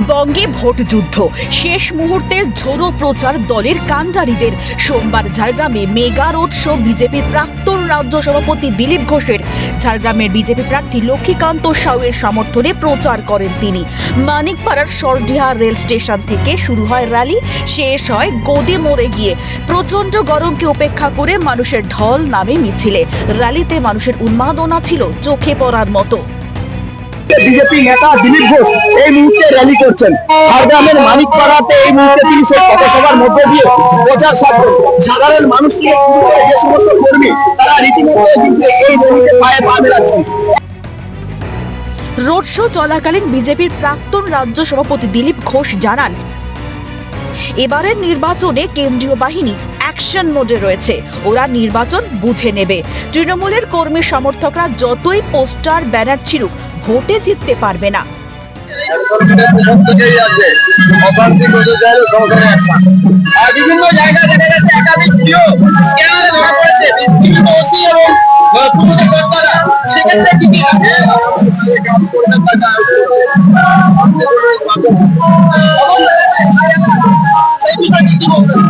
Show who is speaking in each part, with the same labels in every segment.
Speaker 1: বঙ্গে ভোট যুদ্ধ, শেষ মুহূর্তের ঝোড়ো প্রচার দলের কাণ্ডারীদের। সোমবার ঝাড়গ্রামে মেগা রোড শো বিজেপির প্রাক্তন রাজ্য সভাপতি দিলীপ ঘোষের। ঝাড়গ্রামের বিজেপি প্রার্থী লক্ষ্মীকান্ত সাউয়ের সমর্থনে প্রচার করেন তিনি। মানিকপাড়ার সরডিহা রেল স্টেশন থেকে শুরু হয় র্যালি, শেষ হয় গদি মোড়ে গিয়ে। প্রচন্ড গরমকে উপেক্ষা করে মানুষের ঢল নামে মিছিলে। র্যালিতে মানুষের উন্মাদনা ছিল চোখে পড়ার মতো।
Speaker 2: বিজেপি নেতা দিলীপ ঘোষ এই মুহূর্তে র্যালি করছেন ঝাড়গ্রামের মানিকপাড়াতে। এই মুহূর্তে তিনি সেই পথসভার মধ্যে দিয়ে প্রচার সারছেন। সাধারণ মানুষকে যে সমস্ত কর্মী তারা রীতিমতো কিন্তু এই র্যালিতে পায়ে পা মেলাচ্ছেন।
Speaker 1: রোড শো চলাকালীন বিজেপির প্রাক্তন রাজ্য সভাপতি দিলীপ ঘোষ জানান, এবারের নির্বাচনে কেন্দ্রীয় বাহিনী অ্যাকশন মোডে রয়েছে, ওরা নির্বাচন বুঝে নেবে। তৃণমূলের কর্মী সমর্থকরা যতই পোস্টার ব্যানার ছিড়ুক, ভোটে জিততে পারবে না।
Speaker 2: বিভিন্ন জায়গায় দেখা যাচ্ছে একাধিক স্ক্যানারে ধরা পড়েছে বিভিন্ন ওসি এবং পুলিশের কর্তারা। সেক্ষেত্রে কি কি সেই বিষয়টি কি বলবেন?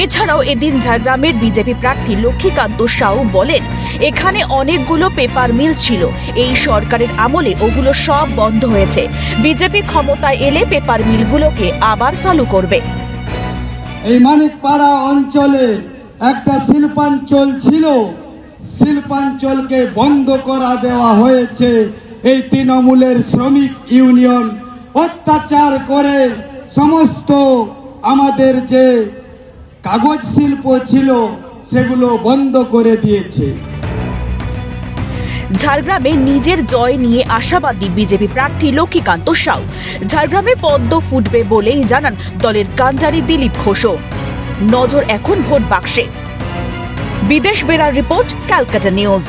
Speaker 1: এছাড়াও এদিন ঝাড়গ্রামের বিজেপি প্রার্থী লক্ষ্মীকান্ত সাউ বলেন, এখানে অনেকগুলো পেপার মিল ছিল, এই সরকারের আমলে ওগুলো সব বন্ধ হয়েছে। বিজেপি ক্ষমতায় এলে পেপার মিলগুলোকে আবার চালু করবে।
Speaker 3: এই মানিকপাড়া অঞ্চলে একটা শিল্পাঞ্চল ছিল, শিল্পাঞ্চলকে বন্ধ করা দেওয়া হয়েছে। এই তৃণমূলের শ্রমিক ইউনিয়ন অত্যাচার করে সমস্ত আমাদের যে কাগজ শিল্প ছিল সেগুলো বন্ধ করে দিয়েছে।
Speaker 1: ঝাড়গ্রামে নিজের জয় নিয়ে আশাবাদী বিজেপি প্রার্থী লক্ষ্মীকান্ত সাউ। ঝাড়গ্রামে পদ্ম ফুটবে বলেই জানান দলের কাণ্ডারী দিলীপ ঘোষও। নজর এখন ভোট বাক্সে। বিদেশ বেড়ার রিপোর্ট, ক্যালকাটা নিউজ।